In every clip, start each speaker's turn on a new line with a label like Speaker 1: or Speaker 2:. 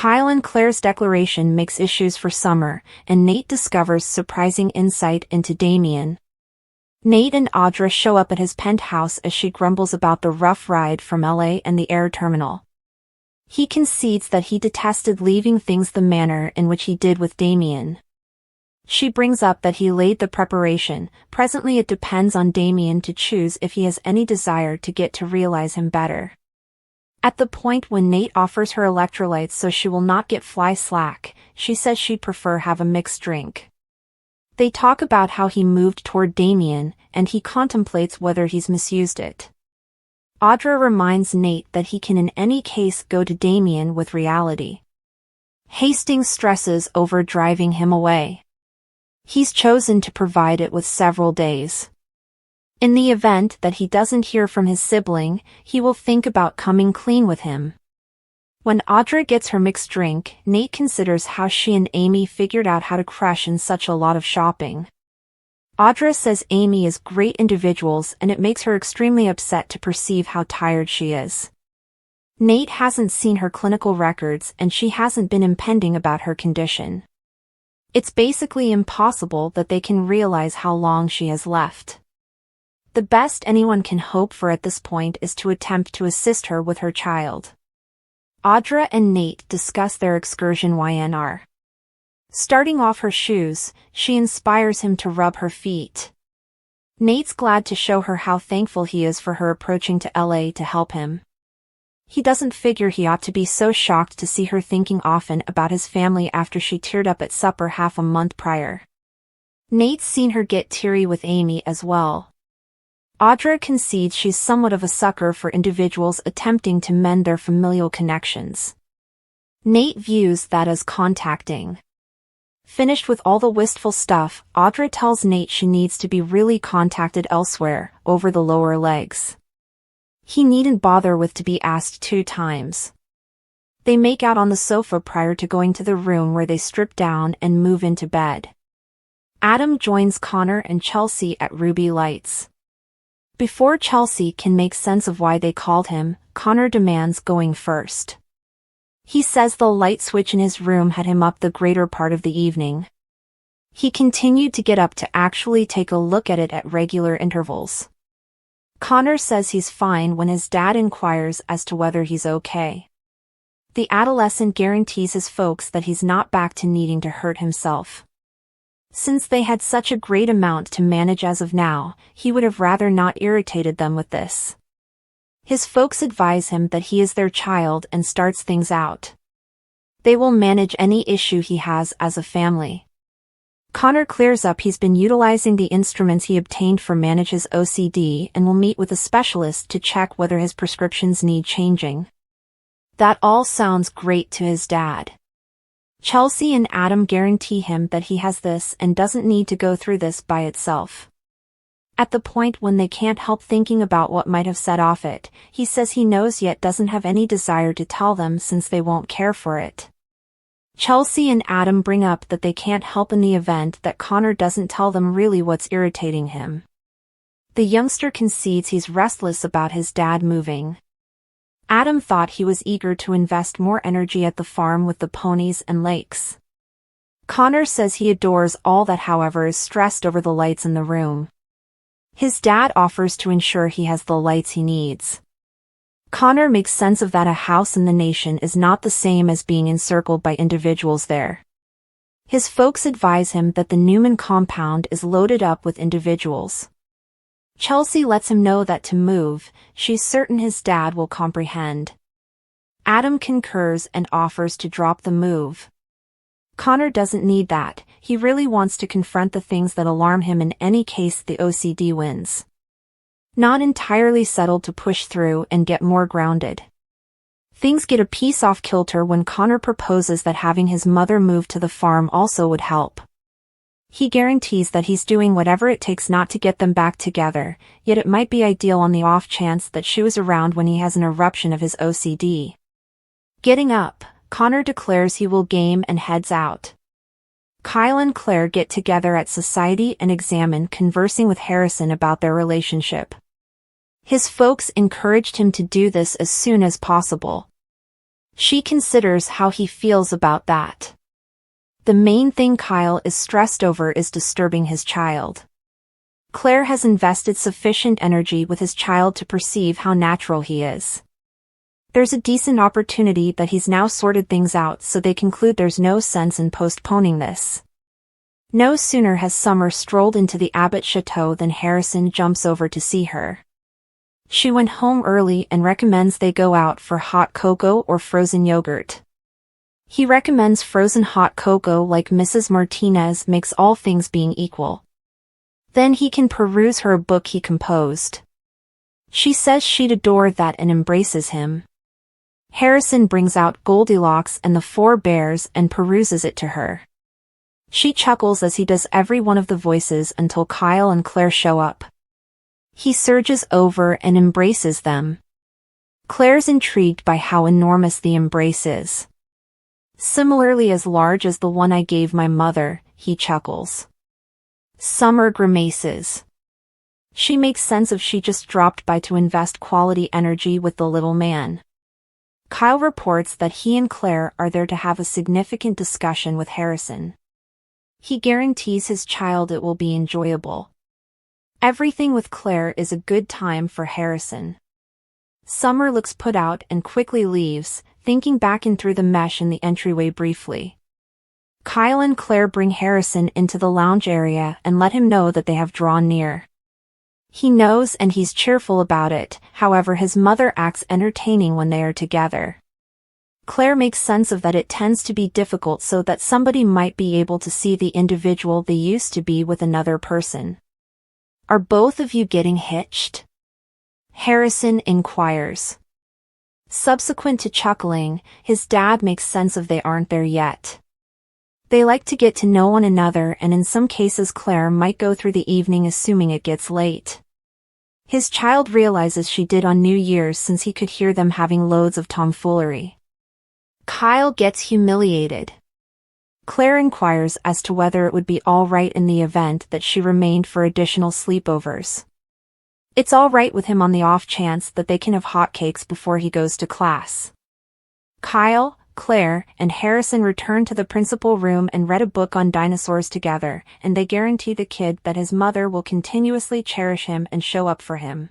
Speaker 1: Kyle and Claire's declaration makes issues for Summer, and Nate discovers surprising insight into Damian. Nate and Audra show up at his penthouse as she grumbles about the rough ride from LA and the air terminal. He concedes that he detested leaving things the manner in which he did with Damian. She brings up that he laid the preparation. Presently it depends on Damian to choose if he has any desire to get to realize him better. At the point when Nate offers her electrolytes so she will not get fly slack, she says she'd prefer have a mixed drink. They talk about how he moved toward Damian, and he contemplates whether he's misused it. Audra reminds Nate that he can in any case go to Damian with reality. Hastings stresses over driving him away. He's chosen to provide it with several days. In the event that he doesn't hear from his sibling, he will think about coming clean with him. When Audra gets her mixed drink, Nate considers how she and Amy figured out how to crush in such a lot of shopping. Audra says Amy is great individuals and it makes her extremely upset to perceive how tired she is. Nate hasn't seen her clinical records and she hasn't been impending about her condition. It's basically impossible that they can realize how long she has left. The best anyone can hope for at this point is to attempt to assist her with her child. Audra and Nate discuss their excursion YNR. Starting off her shoes, she inspires him to rub her feet. Nate's glad to show her how thankful he is for her approaching to LA to help him. He doesn't figure he ought to be so shocked to see her thinking often about his family after she teared up at supper half a month prior. Nate's seen her get teary with Amy as well. Audra concedes she's somewhat of a sucker for individuals attempting to mend their familial connections. Nate views that as contacting. Finished with all the wistful stuff, Audra tells Nate she needs to be really contacted elsewhere, over the lower legs. He needn't bother with to be asked 2 times. They make out on the sofa prior to going to the room where they strip down and move into bed. Adam joins Connor and Chelsea at Ruby Lights. Before Chelsea can make sense of why they called him, Connor demands going first. He says the light switch in his room had him up the greater part of the evening. He continued to get up to actually take a look at it at regular intervals. Connor says he's fine when his dad inquires as to whether he's okay. The adolescent guarantees his folks that he's not back to needing to hurt himself. Since they had such a great amount to manage as of now, he would have rather not irritated them with this. His folks advise him that he is their child and starts things out. They will manage any issue he has as a family. Connor clears up he's been utilizing the instruments he obtained for manage his OCD and will meet with a specialist to check whether his prescriptions need changing. That all sounds great to his dad. Chelsea and Adam guarantee him that he has this and doesn't need to go through this by itself. At the point when they can't help thinking about what might have set off it, he says he knows yet doesn't have any desire to tell them since they won't care for it. Chelsea and Adam bring up that they can't help in the event that Connor doesn't tell them really what's irritating him. The youngster concedes he's restless about his dad moving. Adam thought he was eager to invest more energy at the farm with the ponies and lakes. Connor says he adores all that, however, is stressed over the lights in the room. His dad offers to ensure he has the lights he needs. Connor makes sense of that a house in the nation is not the same as being encircled by individuals there. His folks advise him that the Newman compound is loaded up with individuals. Chelsea lets him know that to move, she's certain his dad will comprehend. Adam concurs and offers to drop the move. Connor doesn't need that, he really wants to confront the things that alarm him in any case the OCD wins. Not entirely settled to push through and get more grounded. Things get a piece off kilter when Connor proposes that having his mother move to the farm also would help. He guarantees that he's doing whatever it takes not to get them back together, yet it might be ideal on the off chance that she was around when he has an eruption of his OCD. Getting up, Connor declares he will game and heads out. Kyle and Claire get together at Society and examine conversing with Harrison about their relationship. His folks encouraged him to do this as soon as possible. She considers how he feels about that. The main thing Kyle is stressed over is disturbing his child. Claire has invested sufficient energy with his child to perceive how natural he is. There's a decent opportunity that he's now sorted things out, so they conclude there's no sense in postponing this. No sooner has Summer strolled into the Abbott Chateau than Harrison jumps over to see her. She went home early and recommends they go out for hot cocoa or frozen yogurt. He recommends frozen hot cocoa like Mrs. Martinez makes, all things being equal. Then he can peruse her a book he composed. She says she'd adore that and embraces him. Harrison brings out Goldilocks and the Four Bears and peruses it to her. She chuckles as he does every one of the voices until Kyle and Claire show up. He surges over and embraces them. Claire's intrigued by how enormous the embrace is. Similarly as large as the one I gave my mother, he chuckles. Summer grimaces. She makes sense of she just dropped by to invest quality energy with the little man. Kyle reports that he and Claire are there to have a significant discussion with Harrison. He guarantees his child it will be enjoyable. Everything with Claire is a good time for Harrison. Summer looks put out and quickly leaves, thinking back in through the mesh in the entryway briefly. Kyle and Claire bring Harrison into the lounge area and let him know that they have drawn near. He knows and he's cheerful about it, however his mother acts entertaining when they are together. Claire makes sense of that it tends to be difficult so that somebody might be able to see the individual they used to be with another person. Are both of you getting hitched? Harrison inquires. Subsequent to chuckling, his dad makes sense of they aren't there yet. They like to get to know one another, and in some cases Claire might go through the evening assuming it gets late. His child realizes she did on New Year's since he could hear them having loads of tomfoolery. Kyle gets humiliated. Claire inquires as to whether it would be all right in the event that she remained for additional sleepovers. It's all right with him on the off chance that they can have hotcakes before he goes to class. Kyle, Claire, and Harrison return to the principal room and read a book on dinosaurs together, and they guarantee the kid that his mother will continuously cherish him and show up for him.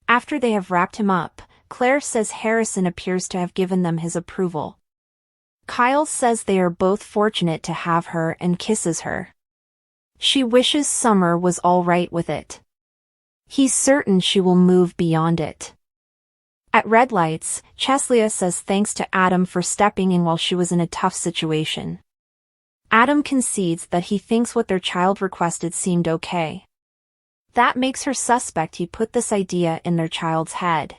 Speaker 1: After they have wrapped him up, Claire says Harrison appears to have given them his approval. Kyle says they are both fortunate to have her and kisses her. She wishes Summer was all right with it. He's certain she will move beyond it. At red lights, Cheslea says thanks to Adam for stepping in while she was in a tough situation. Adam concedes that he thinks what their child requested seemed okay. That makes her suspect he put this idea in their child's head.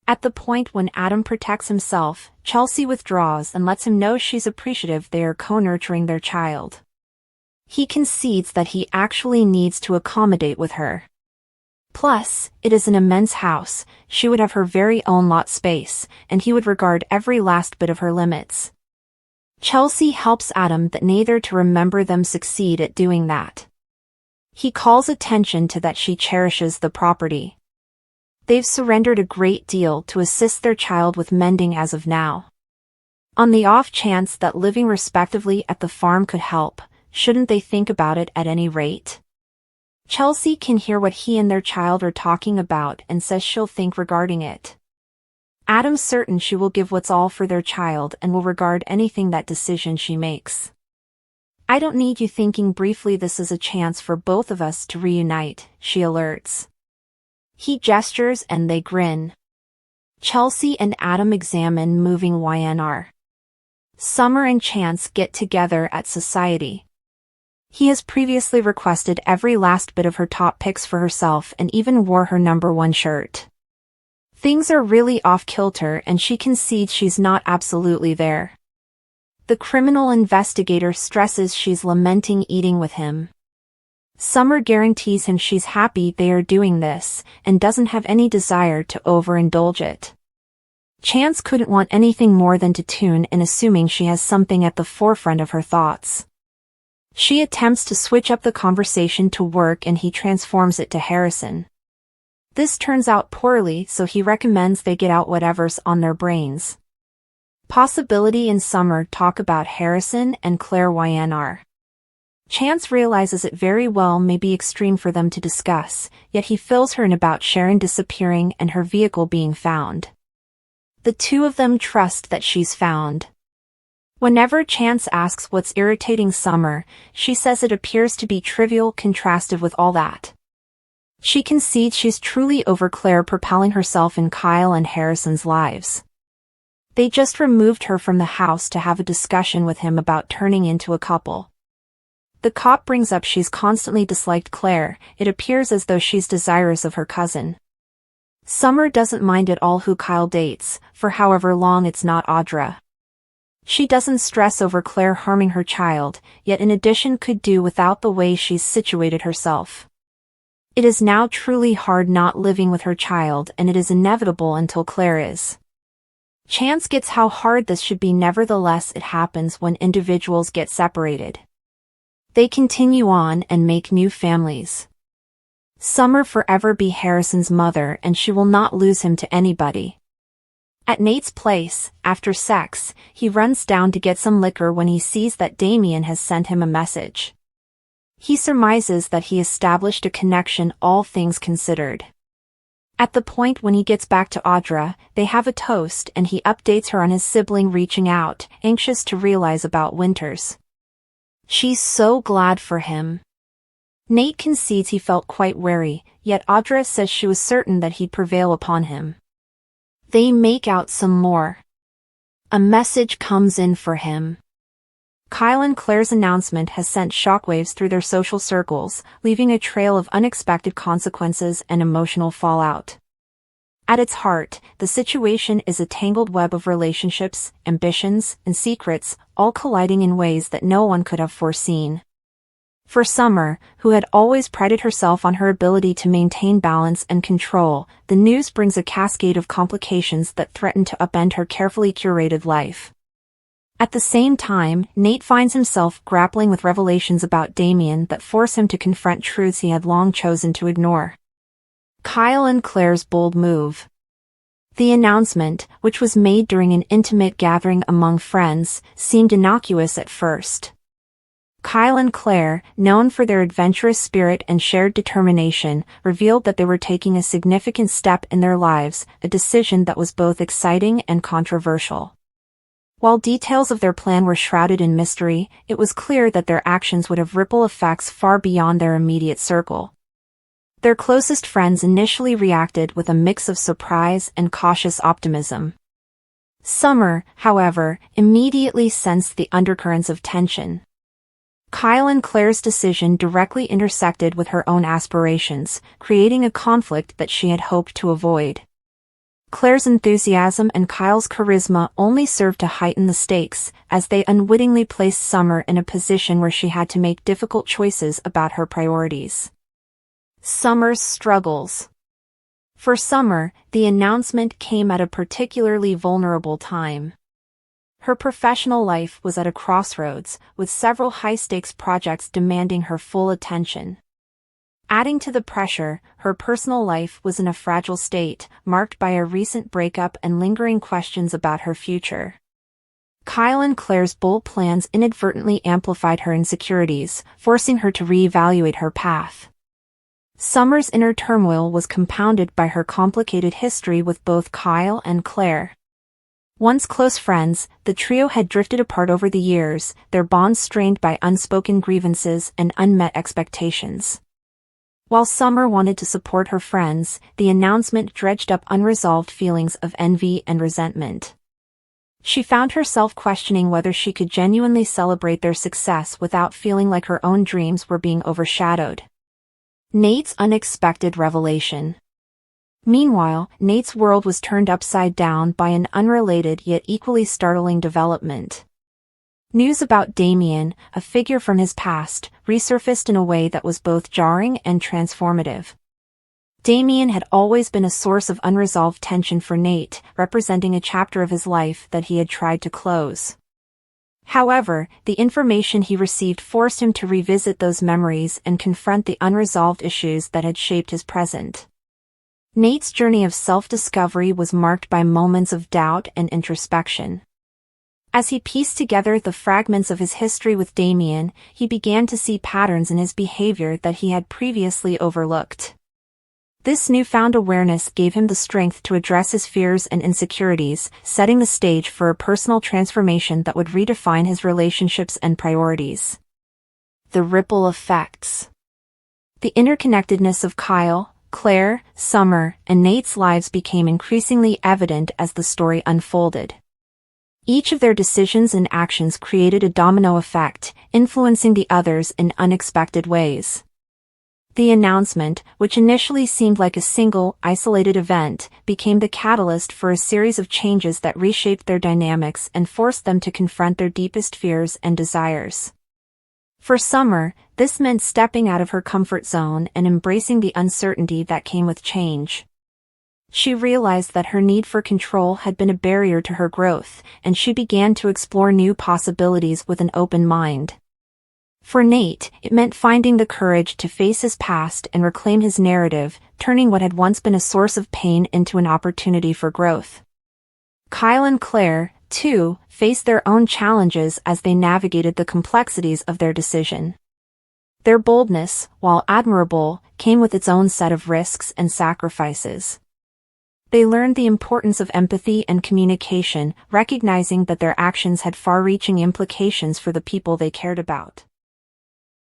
Speaker 1: At the point when Adam protects himself, Chelsea withdraws and lets him know she's appreciative they are co-nurturing their child. He concedes that he actually needs to accommodate with her. Plus, it is an immense house, she would have her very own lot space, and he would regard every last bit of her limits. Chelsea helps Adam that neither to remember them succeed at doing that. He calls attention to that she cherishes the property. They've surrendered a great deal to assist their child with mending as of now. On the off chance that living respectively at the farm could help, shouldn't they think about it at any rate? Chelsea can hear what he and their child are talking about and says she'll think regarding it. Adam's certain she will give what's all for their child and will regard anything that decision she makes. I don't need you thinking briefly this is a chance for both of us to reunite, she alerts. He gestures and they grin. Chelsea and Adam examine moving YNR. Summer and Chance get together at Society. He has previously requested every last bit of her top picks for herself and even wore her #1 shirt. Things are really off-kilter and she concedes she's not absolutely there. The criminal investigator stresses she's lamenting eating with him. Summer guarantees him she's happy they are doing this, and doesn't have any desire to overindulge it. Chance couldn't want anything more than to tune in, assuming she has something at the forefront of her thoughts. She attempts to switch up the conversation to work and he transforms it to Harrison. This turns out poorly, so he recommends they get out whatever's on their brains. Possibility and Summer talk about Harrison and Claire YNR. Chance realizes it very well may be extreme for them to discuss, yet he fills her in about Sharon disappearing and her vehicle being found. The two of them trust that she's found. Whenever Chance asks what's irritating Summer, she says it appears to be trivial contrasted with all that. She concedes she's truly over Claire propelling herself in Kyle and Harrison's lives. They just removed her from the house to have a discussion with him about turning into a couple. The cop brings up she's constantly disliked Claire. It appears as though she's desirous of her cousin. Summer doesn't mind at all who Kyle dates, for however long it's not Audra. She doesn't stress over Claire harming her child, yet in addition could do without the way she's situated herself. It is now truly hard not living with her child, and it is inevitable until Claire is. Chance gets how hard this should be, nevertheless it happens when individuals get separated. They continue on and make new families. Summer forever be Harrison's mother, and she will not lose him to anybody. At Nate's place, after sex, he runs down to get some liquor when he sees that Damian has sent him a message. He surmises that he established a connection, all things considered. At the point when he gets back to Audra, they have a toast and he updates her on his sibling reaching out, anxious to realize about Winters. She's so glad for him. Nate concedes he felt quite wary, yet Audra says she was certain that he'd prevail upon him. They make out some more. A message comes in for him. Kyle and Claire's announcement has sent shockwaves through their social circles, leaving a trail of unexpected consequences and emotional fallout. At its heart, the situation is a tangled web of relationships, ambitions, and secrets, all colliding in ways that no one could have foreseen. For Summer, who had always prided herself on her ability to maintain balance and control, the news brings a cascade of complications that threaten to upend her carefully curated life. At the same time, Nate finds himself grappling with revelations about Damian that force him to confront truths he had long chosen to ignore. Kyle and Claire's bold move. The announcement, which was made during an intimate gathering among friends, seemed innocuous at first. Kyle and Claire, known for their adventurous spirit and shared determination, revealed that they were taking a significant step in their lives, a decision that was both exciting and controversial. While details of their plan were shrouded in mystery, it was clear that their actions would have ripple effects far beyond their immediate circle. Their closest friends initially reacted with a mix of surprise and cautious optimism. Summer, however, immediately sensed the undercurrents of tension. Kyle and Claire's decision directly intersected with her own aspirations, creating a conflict that she had hoped to avoid. Claire's enthusiasm and Kyle's charisma only served to heighten the stakes, as they unwittingly placed Summer in a position where she had to make difficult choices about her priorities. Summer's struggles. For Summer, the announcement came at a particularly vulnerable time. Her professional life was at a crossroads, with several high-stakes projects demanding her full attention. Adding to the pressure, her personal life was in a fragile state, marked by a recent breakup and lingering questions about her future. Kyle and Claire's bold plans inadvertently amplified her insecurities, forcing her to reevaluate her path. Summer's inner turmoil was compounded by her complicated history with both Kyle and Claire. Once close friends, the trio had drifted apart over the years, their bonds strained by unspoken grievances and unmet expectations. While Summer wanted to support her friends, the announcement dredged up unresolved feelings of envy and resentment. She found herself questioning whether she could genuinely celebrate their success without feeling like her own dreams were being overshadowed. Nate's unexpected revelation. Meanwhile, Nate's world was turned upside down by an unrelated yet equally startling development. News about Damian, a figure from his past, resurfaced in a way that was both jarring and transformative. Damian had always been a source of unresolved tension for Nate, representing a chapter of his life that he had tried to close. However, the information he received forced him to revisit those memories and confront the unresolved issues that had shaped his present. Nate's journey of self-discovery was marked by moments of doubt and introspection. As he pieced together the fragments of his history with Damian, he began to see patterns in his behavior that he had previously overlooked. This newfound awareness gave him the strength to address his fears and insecurities, setting the stage for a personal transformation that would redefine his relationships and priorities. The ripple effects. The interconnectedness of Kyle, Claire, Summer, and Nate's lives became increasingly evident as the story unfolded. Each of their decisions and actions created a domino effect, influencing the others in unexpected ways. The announcement, which initially seemed like a single, isolated event, became the catalyst for a series of changes that reshaped their dynamics and forced them to confront their deepest fears and desires. For Summer, this meant stepping out of her comfort zone and embracing the uncertainty that came with change. She realized that her need for control had been a barrier to her growth, and she began to explore new possibilities with an open mind. For Nate, it meant finding the courage to face his past and reclaim his narrative, turning what had once been a source of pain into an opportunity for growth. Kyle and Claire, too, faced their own challenges as they navigated the complexities of their decision. Their boldness, while admirable, came with its own set of risks and sacrifices. They learned the importance of empathy and communication, recognizing that their actions had far-reaching implications for the people they cared about.